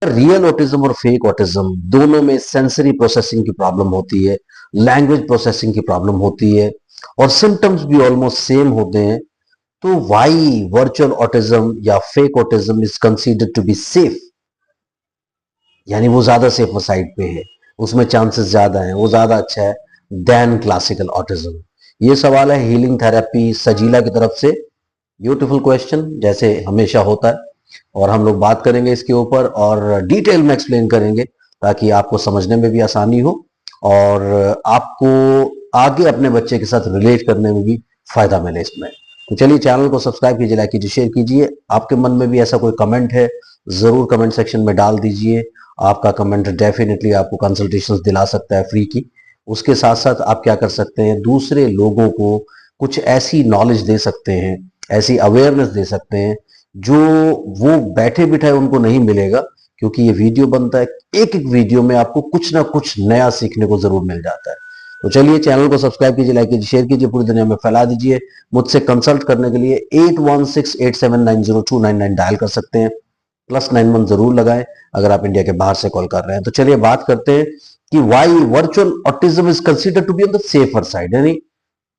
Real autism और fake autism दोनों में सेंसरी प्रोसेसिंग की प्रॉब्लम होती है, लैंग्वेज प्रोसेसिंग की प्रॉब्लम होती है और सिम्टम्स भी ऑलमोस्ट सेम होते हैं। तो वाई वर्चुअल ऑटिज्म या fake autism is considered to be safe, यानी वो ज्यादा सेफ साइड पे है, उसमें चांसेस ज्यादा हैं, वो ज्यादा अच्छा है देन क्लासिकल ऑटिज्म। ये सवाल है हीलिंग थेरेपी सजीला की तरफ से। ब्यूटीफुल क्वेश्चन, जैसे हमेशा होता है, और हम लोग बात करेंगे इसके ऊपर और डिटेल में एक्सप्लेन करेंगे ताकि आपको समझने में भी आसानी हो और आपको आगे अपने बच्चे के साथ रिलेट करने में भी फायदा मिले इसमें। तो चलिए चैनल को सब्सक्राइब कीजिए, लाइक कीजिए, शेयर कीजिए। आपके मन में भी ऐसा कोई कमेंट है जरूर कमेंट सेक्शन में डाल दीजिए। आपका कमेंट डेफिनेटली आपको कंसल्टेशंस दिला सकता है फ्री की। उसके साथ साथ आप क्या कर सकते हैं, दूसरे लोगों को कुछ ऐसी नॉलेज दे सकते हैं, ऐसी अवेयरनेस दे सकते हैं जो वो बैठे बिठाए उनको नहीं मिलेगा, क्योंकि ये वीडियो बनता है, एक एक वीडियो में आपको कुछ ना कुछ नया सीखने को जरूर मिल जाता है। तो चलिए चैनल को सब्सक्राइब कीजिए, लाइक कीजिए, शेयर कीजिए, पूरी दुनिया में फैला दीजिए। मुझसे कंसल्ट करने के लिए 8168790299 डायल कर सकते हैं, +91 जरूर लगाएं अगर आप इंडिया के बाहर से कॉल कर रहे हैं। तो चलिए बात करते हैं कि why virtual autism is considered to be on the safer side. यानी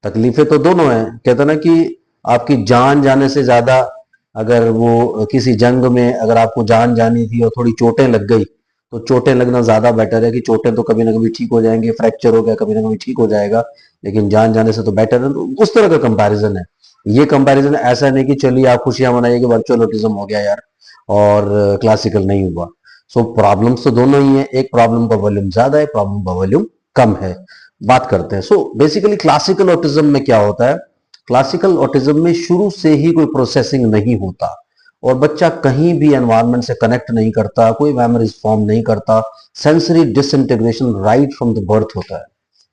तकलीफें तो दोनों हैं, कहते ना कि आपकी जान जाने से ज्यादा, अगर वो किसी जंग में अगर आपको जान जानी थी और थोड़ी चोटें लग गई, तो चोटें लगना ज्यादा बेटर है कि चोटें तो कभी ना कभी ठीक हो जाएंगे, फ्रैक्चर हो गया कभी ना कभी ठीक हो जाएगा, लेकिन जान जाने से तो बेटर है। तो उस तरह का कंपैरिजन है ये। कंपैरिजन ऐसा नहीं कि चलिए आप खुशियां मनाइए कि वर्चुअल ऑटिज्म हो गया यार और क्लासिकल नहीं हुआ। सो प्रॉब्लम्स तो दोनों ही है, एक प्रॉब्लम का वॉल्यूम ज्यादा है, प्रॉब्लम का वॉल्यूम कम है। बात करते हैं। सो बेसिकली क्लासिकल ऑटिज्म में क्या होता है, क्लासिकल ऑटिज्म में शुरू से ही कोई प्रोसेसिंग नहीं होता और बच्चा कहीं भी एनवायरनमेंट से कनेक्ट नहीं करता, कोई मेमोरीज फॉर्म नहीं करता, sensory disintegration right from the birth होता है,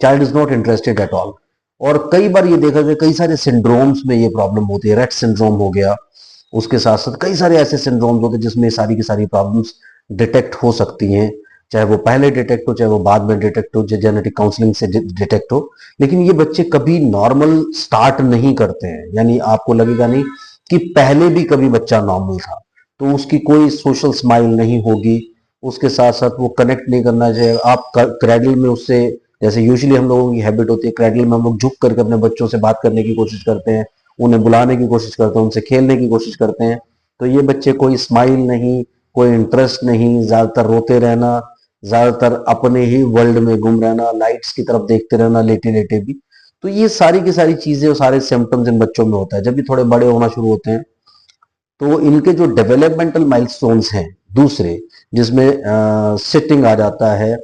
child is not interested at all. और कई बार ये देखा गया कई सारे सिंड्रोम्स में ये प्रॉब्लम होती है, रेट सिंड्रोम हो गया, उसके साथ साथ कई सारे ऐसे सिंड्रोम्स होते हैं जिसमें सारी की सारी प्रॉब्लम्स डिटेक्ट हो सकती हैं, चाहे वो पहले डिटेक्ट हो चाहे वो बाद में डिटेक्ट हो, जेनेटिक काउंसलिंग से डिटेक्ट हो। लेकिन ये बच्चे कभी नॉर्मल स्टार्ट नहीं करते हैं, यानी आपको लगेगा नहीं कि पहले भी कभी बच्चा नॉर्मल था, तो उसकी कोई सोशल स्माइल नहीं होगी, उसके साथ साथ वो कनेक्ट नहीं करना चाहिए। आप क्रैडल में उससे, जैसे यूजुअली हम लोगों की हैबिट होती है, क्रैडल में हम लोग झुक करके अपने बच्चों से बात करने की कोशिश करते हैं, उन्हें बुलाने की कोशिश करते हैं, उनसे खेलने की कोशिश करते हैं। तो ये बच्चे कोई स्माइल नहीं, कोई इंटरेस्ट नहीं, ज्यादातर रोते रहना, ज्यादातर अपने ही वर्ल्ड में गुम रहना, लाइट्स की तरफ देखते रहना लेटे लेटे भी। तो ये सारी की सारी चीजें और सारे सिम्टम्स इन बच्चों में होता है। जब भी थोड़े बड़े होना शुरू होते हैं तो इनके जो डेवलपमेंटल माइलस्टोन्स हैं दूसरे, जिसमें सिटिंग आ जाता है,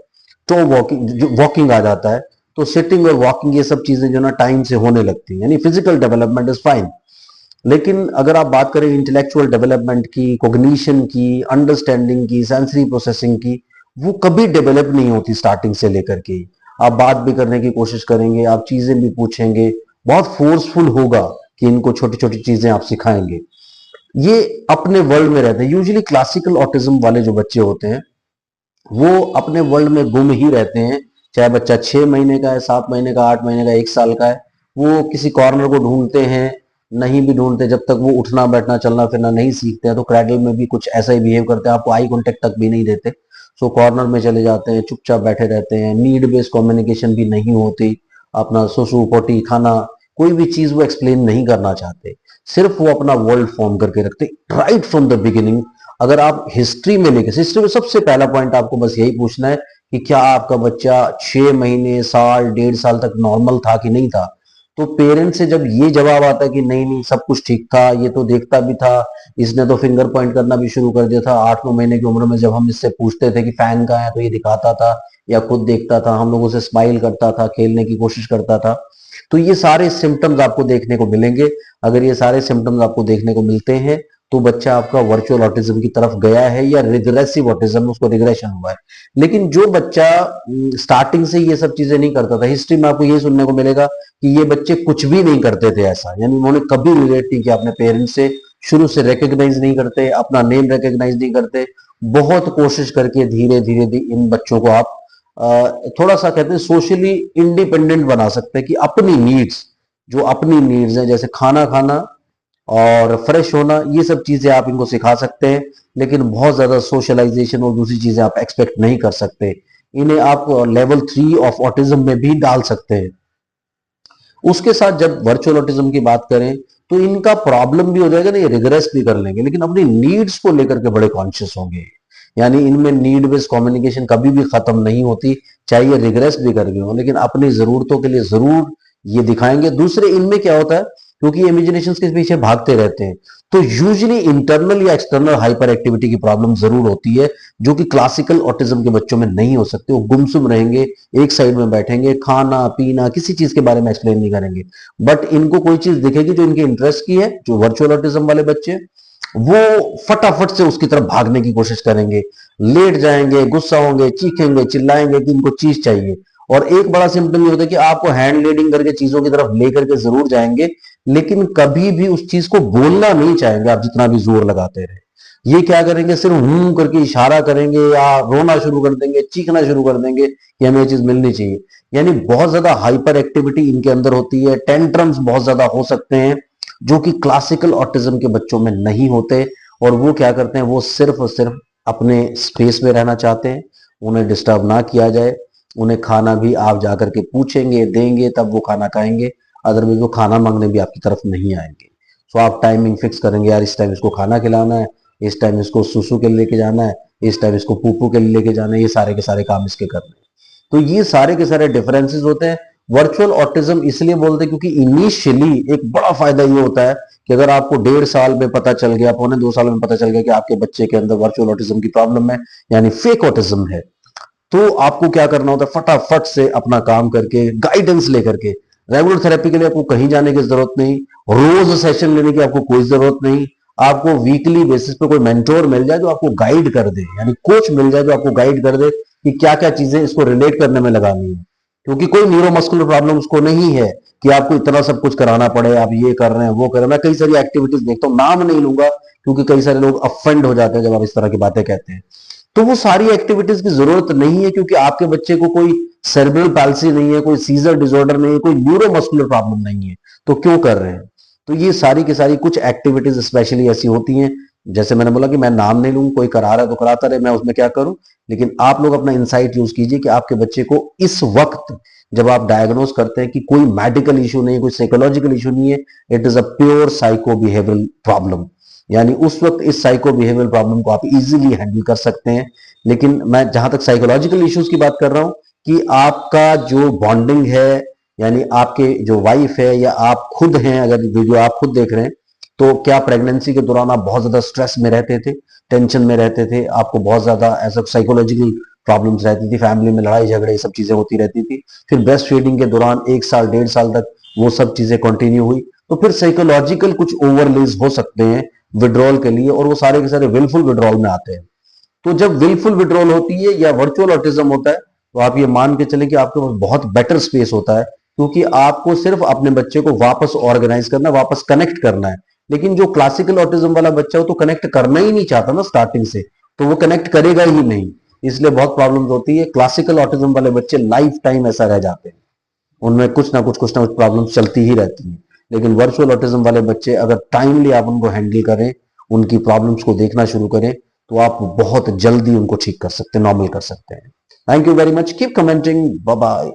तो वॉकिंग आ जाता है, तो सिटिंग और वॉकिंग ये सब चीजें जो ना टाइम से होने लगती हैं, यानी फिजिकल डेवलपमेंट इज फाइन। लेकिन अगर आप बात करें इंटेलेक्चुअल डेवलपमेंट की, कॉग्निशन की, अंडरस्टैंडिंग की, सेंसरी प्रोसेसिंग की, वो कभी डेवलप नहीं होती स्टार्टिंग से लेकर के। आप बात भी करने की कोशिश करेंगे, आप चीजें भी पूछेंगे, बहुत फोर्सफुल होगा कि इनको छोटी छोटी चीजें आप सिखाएंगे, ये अपने वर्ल्ड में रहते हैं। यूजुअली क्लासिकल ऑटिज्म वाले जो बच्चे होते हैं वो अपने वर्ल्ड में गुम ही रहते हैं, चाहे बच्चा 6 महीने का है, 7 महीने का, 8 महीने का, 1 साल का है, वो किसी कॉर्नर को ढूंढते हैं, नहीं भी ढूंढते, जब तक वो उठना बैठना चलना फिरना नहीं सीखते हैं तो क्रैडल में भी कुछ ऐसा ही बिहेव करते हैं, आपको आई कांटेक्ट तक भी नहीं देते। सो कॉर्नर में चले जाते हैं, चुपचाप बैठे रहते हैं, नीड बेस्ड कम्युनिकेशन भी नहीं होती, अपना सुसु पोटी खाना कोई भी चीज वो एक्सप्लेन नहीं करना चाहते, सिर्फ वो अपना वर्ल्ड फॉर्म करके रखते राइट फ्रॉम द बिगिनिंग। अगर आप हिस्ट्री में लेके, हिस्ट्री में सबसे पहला पॉइंट आपको बस यही पूछना है कि क्या आपका बच्चा 6 महीने, साल, 1.5 साल तक नॉर्मल था कि नहीं था। तो पेरेंट्स से जब ये जवाब आता है कि नहीं नहीं सब कुछ ठीक था, ये तो देखता भी था, इसने तो फिंगर पॉइंट करना भी शुरू कर दिया था 8-9 महीने की उम्र में, जब हम इससे पूछते थे कि फैन कहाँ है तो ये दिखाता था या खुद देखता था, हम लोगों से स्माइल करता था, खेलने की कोशिश करता था। तो ये सारे सिम्टम्स आपको देखने को मिलेंगे। अगर ये सारे सिम्टम्स आपको देखने को मिलते हैं तो बच्चा आपका वर्चुअल ऑटिज्म की तरफ गया है या रिग्रेसिव ऑटिज्म, उसको रिग्रेशन हुआ है। लेकिन जो बच्चा स्टार्टिंग से ये सब चीजें नहीं करता था, हिस्ट्री में आपको ये सुनने को मिलेगा कि ये बच्चे कुछ भी नहीं करते थे ऐसा, यानी उन्होंने कभी रिलेट नहीं किया अपने पेरेंट्स से, शुरू से रिकग्नाइज नहीं करते, अपना नेम रिकग्नाइज नहीं करते। बहुत कोशिश करके धीरे धीरे इन बच्चों को आप थोड़ा सा कहते हैं सोशली इंडिपेंडेंट बना सकते हैं कि अपनी नीड्स, जो अपनी नीड्स हैं, जैसे खाना खाना, और फ्रेश होना, ये सब चीजें आप इनको सिखा सकते हैं, लेकिन बहुत ज्यादा सोशलाइजेशन और दूसरी चीजें आप एक्सपेक्ट नहीं कर सकते। इन्हें आप लेवल 3 ऑफ ऑटिज्म में भी डाल सकते हैं। उसके साथ जब वर्चुअल ऑटिज्म की बात करें तो इनका प्रॉब्लम भी हो जाएगा ना, ये रिग्रेस भी कर लेंगे, लेकिन अपनी नीड्स को लेकर के बड़े कॉन्शियस होंगे। यानी इनमें नीड बेस्ड कम्युनिकेशन कभी भी खत्म नहीं होती, चाहे ये रिग्रेस भी कर गए हो, लेकिन अपनी जरूरतों के लिए जरूर ये दिखाएंगे। दूसरे, इनमें क्या होता है, क्योंकि इमेजिनेशन के पीछे भागते रहते हैं, तो यूजुअली इंटरनल या एक्सटर्नल हाइपर एक्टिविटी की प्रॉब्लम जरूर होती है, जो कि क्लासिकल ऑटिज्म के बच्चों में नहीं हो सकती। वो गुमसुम रहेंगे, एक साइड में बैठेंगे, खाना पीना किसी चीज के बारे में एक्सप्लेन नहीं करेंगे। बट इनको कोई चीज दिखेगी जो इनके इंटरेस्ट की है, जो वर्चुअल ऑटिज्म वाले बच्चे, वो फटाफट से उसकी तरफ भागने की कोशिश करेंगे, लेट जाएंगे, गुस्सा होंगे, चीखेंगे, चिल्लाएंगे कि इनको चीज चाहिए। और एक बड़ा सिम्टम ये होता है कि आपको हैंड लीडिंग करके चीजों की तरफ लेकर के जरूर जाएंगे, लेकिन कभी भी उस चीज को बोलना नहीं चाहेंगे, आप जितना भी जोर लगाते रहे। ये क्या करेंगे, सिर्फ करके इशारा करेंगे या रोना शुरू कर देंगे, चीखना शुरू कर देंगे कि हमें ये चीज मिलनी चाहिए। यानी बहुत ज्यादा हाइपर एक्टिविटी इनके अंदर होती है, टेंट्रम्स बहुत ज्यादा हो सकते हैं, जो कि क्लासिकल ऑटिज्म के बच्चों में नहीं होते। और वो क्या करते हैं, वो सिर्फ और सिर्फ अपने स्पेस में रहना चाहते हैं, उन्हें डिस्टर्ब ना किया जाए। उन्हें खाना भी आप जाकर के पूछेंगे, देंगे, तब वो खाना खाएंगे, अदरवाइज वो खाना मांगने भी आपकी तरफ नहीं आएंगे। सो आप टाइमिंग फिक्स करेंगे, यार इस टाइम इसको खाना खिलाना है, इस टाइम इसको सुसु के लिए लेके जाना है, इस टाइम इसको पूपू के लिए लेके जाना है, ये सारे के सारे काम इसके करने हैं। तो ये सारे के सारे डिफरेंसेस होते हैं। वर्चुअल ऑटिज्म इसलिए बोलते हैं क्योंकि इनिशियली एक बड़ा फायदा ये होता है कि अगर आपको 1.5 साल में पता चल गया, 1.25 साल में पता चल गया कि आपके बच्चे के अंदर वर्चुअल ऑटिज्म की प्रॉब्लम है, यानी फेक ऑटिज्म है, तो आपको क्या करना होता है, फटाफट से अपना काम करके गाइडेंस लेकर के, रेगुलर थेरेपी के लिए आपको कहीं जाने की जरूरत नहीं, रोज सेशन लेने की आपको कोई जरूरत नहीं। आपको वीकली बेसिस पे कोई मेंटोर मिल जाए जो आपको गाइड कर दे, यानी कोच मिल जाए जो आपको गाइड कर दे कि क्या क्या चीजें इसको रिलेट करने में लगानी है। क्योंकि कोई न्यूरोमस्कुलर प्रॉब्लम उसको नहीं है कि आपको इतना सब कुछ कराना पड़े, आप ये कर रहे हैं वो कर रहे हैं। मैं कई सारी एक्टिविटीज देखता हूँ, नाम नहीं लूंगा क्योंकि कई सारे लोग अफेंड हो जाते हैं जब आप इस तरह की बातें कहते हैं। तो वो सारी एक्टिविटीज की जरूरत नहीं है, क्योंकि आपके बच्चे को कोई सेरेब्रल पैल्सी नहीं है, कोई सीजर डिसऑर्डर नहीं है, कोई न्यूरोमस्कुलर प्रॉब्लम नहीं है, तो क्यों कर रहे हैं। तो ये सारी की सारी कुछ एक्टिविटीज स्पेशली ऐसी होती हैं, जैसे मैंने बोला कि मैं नाम नहीं लूंगा, कोई करा रहा है तो कराता रहे, मैं उसमें क्या करूं। लेकिन आप लोग अपना इंसाइट यूज कीजिए कि आपके बच्चे को इस वक्त जब आप डायग्नोज करते हैं कि कोई मेडिकल इशू नहीं है, कोई साइकोलॉजिकल इशू नहीं है, it is a pure psycho behavioural problem, यानी उस वक्त इस साइको बिहेवियरल प्रॉब्लम को आप इजीली हैंडल कर सकते हैं। लेकिन मैं जहां तक साइकोलॉजिकल इश्यूज की बात कर रहा हूं कि आपका जो बॉन्डिंग है, यानी आपके जो वाइफ है या आप खुद हैं, अगर वीडियो आप खुद देख रहे हैं, तो क्या प्रेगनेंसी के दौरान आप बहुत ज्यादा स्ट्रेस में रहते थे, टेंशन में रहते थे, आपको बहुत ज्यादा ऐसा साइकोलॉजिकल प्रॉब्लम्स रहती थी, फैमिली में लड़ाई झगड़े ये सब चीजें होती रहती थी, फिर ब्रेस्ट फीडिंग के दौरान 1 साल 1.5 साल तक वो सब चीजें कंटिन्यू हुई, तो फिर साइकोलॉजिकल कुछ ओवरलेज हो सकते हैं विड्रॉल के लिए, और वो सारे के सारे विलफुल विड्रॉल में आते हैं। तो जब विलफुल विड्रॉल होती है या वर्चुअल ऑटिज्म होता है, तो आप ये मान के चले कि आपके पास बहुत बेटर स्पेस होता है, क्योंकि आपको सिर्फ अपने बच्चे को वापस ऑर्गेनाइज करना, वापस कनेक्ट करना है। लेकिन जो क्लासिकल ऑटिज्म वाला बच्चा हो तो कनेक्ट करना ही नहीं चाहता ना स्टार्टिंग से, तो वो कनेक्ट करेगा ही नहीं, इसलिए बहुत प्रॉब्लम होती है। क्लासिकल ऑटिज्म वाले बच्चे लाइफ टाइम ऐसा रह जाते हैं, उनमें कुछ ना कुछ प्रॉब्लम चलती ही रहती है। लेकिन वर्चुअल ऑटिज्म वाले बच्चे अगर टाइमली आप उनको हैंडल करें, उनकी प्रॉब्लम्स को देखना शुरू करें, तो आप बहुत जल्दी उनको ठीक कर सकते हैं, नॉर्मल कर सकते हैं। Thank you very much, keep commenting, bye bye.